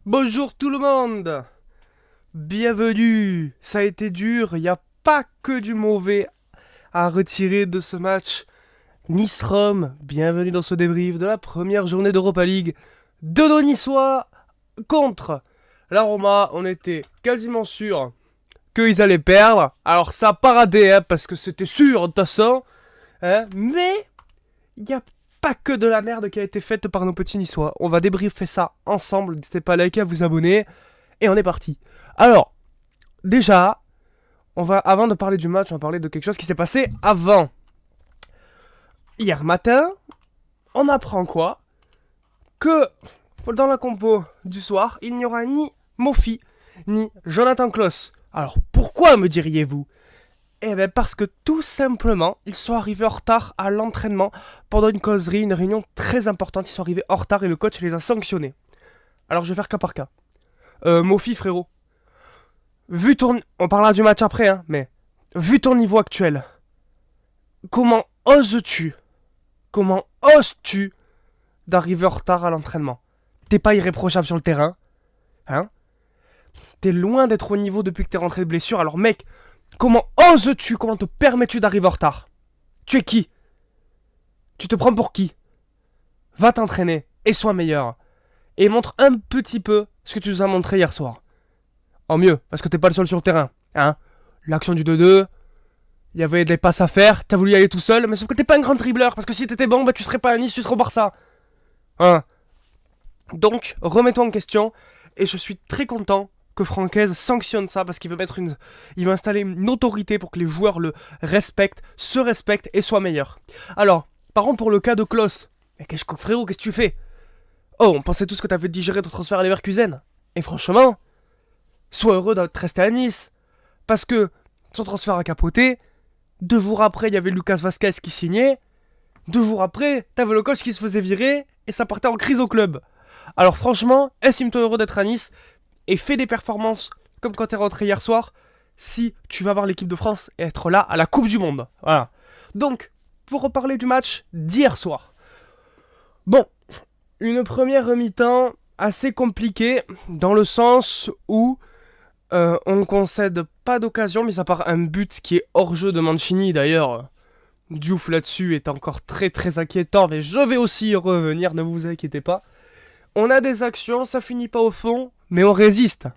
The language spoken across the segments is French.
Bonjour tout le monde. Bienvenue. Ça a été dur, il n'y a pas que du mauvais à retirer de ce match. Nice-Rome, bienvenue dans ce débrief de la première journée d'Europa League de nos Niçois contre la Roma. On était quasiment sûr qu'ils allaient perdre. Alors ça a pas raté, parce que c'était sûr de toute façon. Mais il n'y a pas que de la merde qui a été faite par nos petits Niçois. On va débriefer ça ensemble. N'hésitez pas à liker, à vous abonner. Et on est parti. Alors, déjà, avant de parler du match, on va parler de quelque chose qui s'est passé avant. Hier matin, on apprend quoi? Que dans la compo du soir, il n'y aura ni Mofi, ni Jonathan Klaus. Alors, pourquoi me diriez-vous? Eh bien parce que tout simplement, ils sont arrivés en retard à l'entraînement pendant une causerie, une réunion très importante. Ils sont arrivés en retard et le coach les a sanctionnés. Alors je vais faire cas par cas. Mofi frérot, on parlera du match après, mais vu ton niveau actuel, comment oses-tu d'arriver en retard à l'entraînement? T'es pas irréprochable sur le terrain, T'es loin d'être au niveau depuis que t'es rentré de blessure, alors mec, comment te permets-tu d'arriver en retard? Tu es qui? Tu te prends pour qui? Va t'entraîner et sois meilleur. Et montre un petit peu ce que tu nous as montré hier soir. En mieux, parce que t'es pas le seul sur le terrain. L'action du 2-2, il y avait des passes à faire, t'as voulu y aller tout seul, mais sauf que t'es pas un grand dribbleur, parce que si t'étais bon, tu serais pas à Nice, tu serais au Barça. Donc, remets-toi en question, et je suis très content que Francaise sanctionne ça, parce qu'il veut il veut installer une autorité pour que les joueurs le respectent, se respectent et soient meilleurs. Alors, par contre, pour le cas de Klaus, frérot, qu'est-ce que tu fais? Oh, on pensait tous que t'avais digéré ton transfert à Leverkusen. Et franchement, sois heureux d'être resté à Nice. Parce que son transfert a capoté. 2 jours après, il y avait Lucas Vazquez qui signait. 2 jours après, t'avais le coach qui se faisait virer. Et ça partait en crise au club. Alors franchement, estime-toi heureux d'être à Nice. Et fais des performances comme quand t'es rentré hier soir. Si tu vas voir l'équipe de France et être là à la Coupe du Monde. Voilà. Donc, pour reparler du match d'hier soir. Bon, une première mi-temps assez compliquée dans le sens où on ne concède pas d'occasion, mis à part un but qui est hors jeu de Mancini. D'ailleurs, Diouf là-dessus est encore très très inquiétant, mais je vais aussi y revenir, ne vous inquiétez pas. On a des actions, ça finit pas au fond, mais on résiste.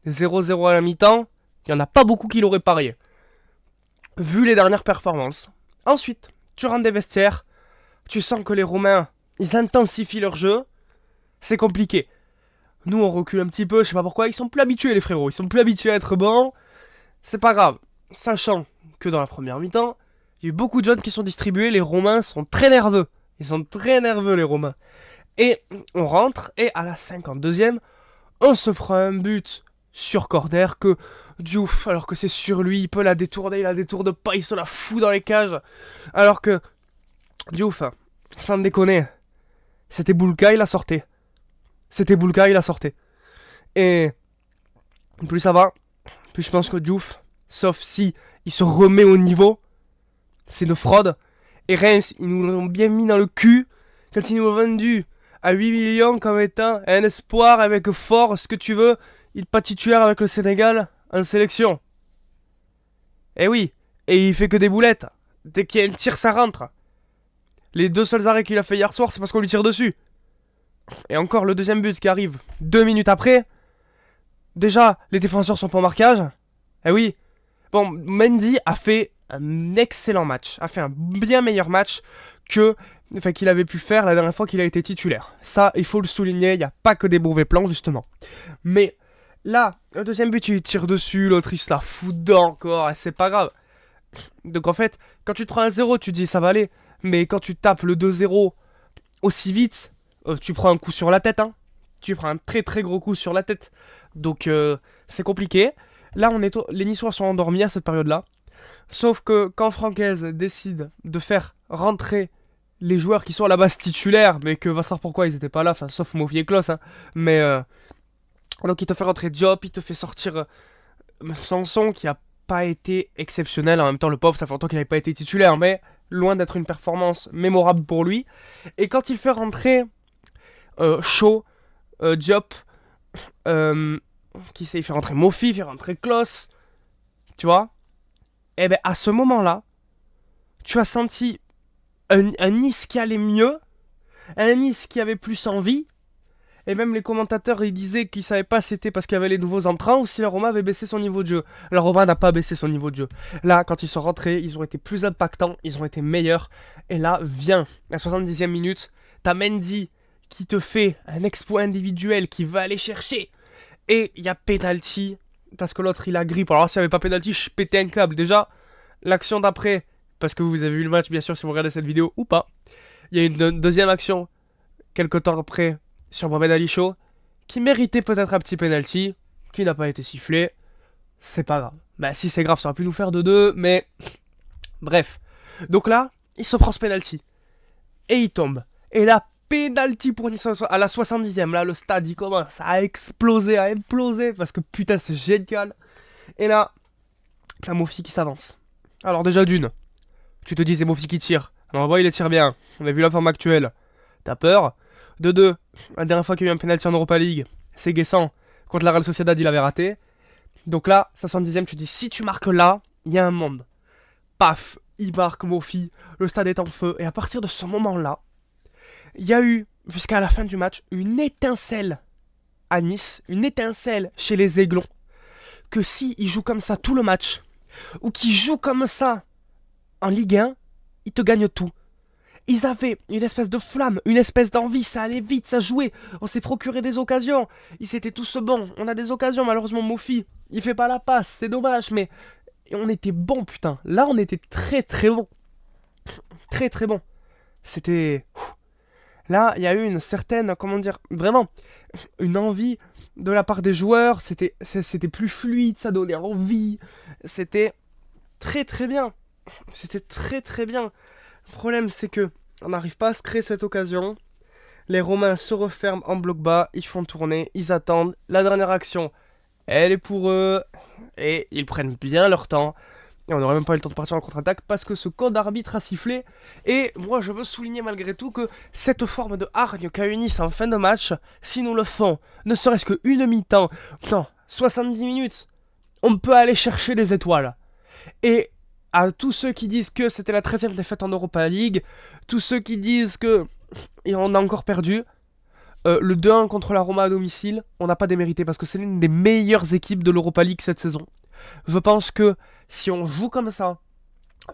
0-0 à la mi-temps, il n'y en a pas beaucoup qui l'auraient parié, vu les dernières performances. Ensuite, tu rentres des vestiaires, tu sens que les Romains, ils intensifient leur jeu, c'est compliqué. Nous, on recule un petit peu, je sais pas pourquoi, ils sont plus habitués les frérots, ils sont plus habitués à être bons, c'est pas grave. Sachant que dans la première mi-temps, il y a eu beaucoup de jeunes qui sont distribués, les Romains sont très nerveux. Ils sont très nerveux les Romains. Et on rentre, et à la 52e, on se prend un but sur corner que Diouf, alors que c'est sur lui, il peut la détourner, il la détourne pas, il se la fout dans les cages. Alors que Diouf, sans déconner, c'était Boulka, il la sortait. Et plus ça va, plus je pense que Diouf, sauf si il se remet au niveau, c'est une fraude. Et Reims, ils nous l'ont bien mis dans le cul quand ils nous l'ont vendu à 8 millions comme étant un espoir avec fort, ce que tu veux. Il pas titulaire avec le Sénégal en sélection. Eh oui, et il fait que des boulettes. Dès qu'il y a un tir, ça rentre. Les 2 seuls arrêts qu'il a fait hier soir, c'est parce qu'on lui tire dessus. Et encore le deuxième but qui arrive 2 minutes après. Déjà, les défenseurs sont pas en marquage. Eh oui. Bon, Mendy a fait un excellent match. A fait un bien meilleur match qu'il avait pu faire la dernière fois qu'il a été titulaire. Ça, il faut le souligner. Il n'y a pas que des mauvais plans, justement. Mais là, le deuxième but, il tire dessus. L'autre, il se la fout dedans encore. Et c'est pas grave. Donc en fait, quand tu te prends un 0, tu te dis ça va aller. Mais quand tu tapes le 2-0 aussi vite, tu prends un coup sur la tête. Tu prends un très très gros coup sur la tête. Donc c'est compliqué. Là, les Niçois sont endormis à cette période-là. Sauf que quand Francaise décide de faire rentrer les joueurs qui sont à la base titulaires, mais que va savoir pourquoi ils étaient pas là, sauf Mofi et Klaus, mais donc il te fait rentrer Diop, il te fait sortir Sanson qui a pas été exceptionnel. En même temps, le pauvre, ça fait longtemps qu'il n'avait pas été titulaire, mais loin d'être une performance mémorable pour lui. Et quand il fait rentrer Shaw, Diop, qui sait, il fait rentrer Mofi, il fait rentrer Klos, tu vois. Et ben à ce moment-là, tu as senti un Nice qui allait mieux, un Nice qui avait plus envie, et même les commentateurs ils disaient qu'ils savaient pas si c'était parce qu'il y avait les nouveaux entrants ou si la Roma avait baissé son niveau de jeu. La Roma n'a pas baissé son niveau de jeu. Là, quand ils sont rentrés, ils ont été plus impactants, ils ont été meilleurs. Et là, vient, à 70e minute, t'as Mendy qui te fait un exploit individuel, qui va aller chercher. Et il y a penalty, parce que l'autre il a grippe. Alors s'il n'y avait pas penalty, je pétais un câble. Déjà, l'action d'après, parce que vous avez vu le match bien sûr si vous regardez cette vidéo ou pas, il y a une deuxième action, quelques temps après, sur Mohamed Ali Chaud, qui méritait peut-être un petit penalty, qui n'a pas été sifflé. C'est pas grave. Bah si c'est grave, ça aurait pu nous faire 2-2, mais... Bref. Donc là, il se prend ce penalty. Et il tombe. Et là, penalty pour Nice à la 70e. Là, le stade, il commence à exploser, à imploser, parce que putain, c'est génial. Et là, la Mofi qui s'avance. Alors déjà d'une, tu te dis c'est Mofi qui tire. Alors on il les tire bien. On a vu la forme actuelle. T'as peur. De deux, la dernière fois qu'il y a eu un penalty en Europa League, c'est Guessant contre la Real Sociedad, il avait raté. Donc là, 70e, tu te dis si tu marques là, il y a un monde. Paf, il marque Mofi, le stade est en feu. Et à partir de ce moment-là, il y a eu, jusqu'à la fin du match, une étincelle à Nice, une étincelle chez les Aiglons, que si ils jouent comme ça tout le match, ou qu'ils jouent comme ça en Ligue 1, ils te gagnent tout. Ils avaient une espèce de flamme, une espèce d'envie, ça allait vite, ça jouait, on s'est procuré des occasions, ils étaient tous bons, on a des occasions, malheureusement Mofi, il fait pas la passe, c'est dommage, mais on était bon putain, là on était très très bon, très très bon, c'était... Là, il y a eu une certaine, comment dire, vraiment, une envie de la part des joueurs, c'était plus fluide, ça donnait envie, c'était très très bien, c'était très très bien. Le problème, c'est que on n'arrive pas à se créer cette occasion. Les Romains se referment en bloc bas, ils font tourner, ils attendent. La dernière action, elle est pour eux. Et ils prennent bien leur temps. Et on n'aurait même pas eu le temps de partir en contre-attaque parce que ce code d'arbitre a sifflé. Et moi, je veux souligner malgré tout que cette forme de hargne qu'a eu Nice en fin de match, si nous le font, ne serait-ce qu'une mi-temps, non, 70 minutes, on peut aller chercher les étoiles. Et à tous ceux qui disent que c'était la 13e défaite en Europa League, tous ceux qui disent que et on a encore perdu, le 2-1 contre la Roma à domicile, on n'a pas démérité parce que c'est l'une des meilleures équipes de l'Europa League cette saison. Je pense que si on joue comme ça,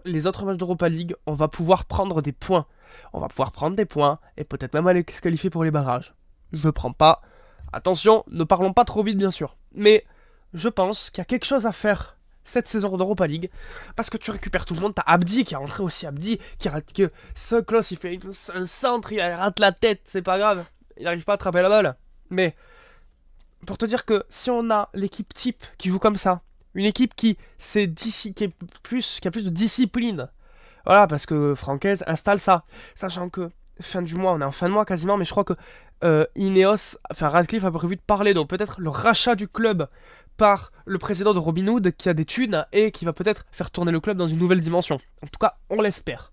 les autres matchs d'Europa League, on va pouvoir prendre des points. On va pouvoir prendre des points et peut-être même aller se qualifier pour les barrages. Je prends pas. Attention, ne parlons pas trop vite bien sûr. Mais je pense qu'il y a quelque chose à faire cette saison d'Europa League, parce que tu récupères tout le monde, t'as Abdi qui est rentré aussi, Abdi, qui rate que ce Klos il fait un centre, il rate la tête, c'est pas grave, il n'arrive pas à attraper la balle. Mais, pour te dire que si on a l'équipe type qui joue comme ça, une équipe qui a plus de discipline, voilà, parce que Francaise installe ça, sachant que fin du mois, on est en fin de mois quasiment, mais je crois que Ineos, enfin Radcliffe a prévu de parler, donc peut-être le rachat du club par le président de Robin Hood qui a des thunes et qui va peut-être faire tourner le club dans une nouvelle dimension. En tout cas, on l'espère.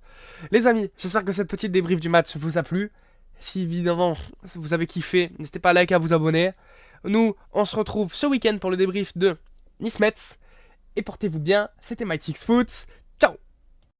Les amis, j'espère que cette petite débrief du match vous a plu. Si évidemment vous avez kiffé, n'hésitez pas à liker, à vous abonner. Nous, on se retrouve ce week-end pour le débrief de Nice-Metz. Et portez-vous bien, c'était MyTixFoot.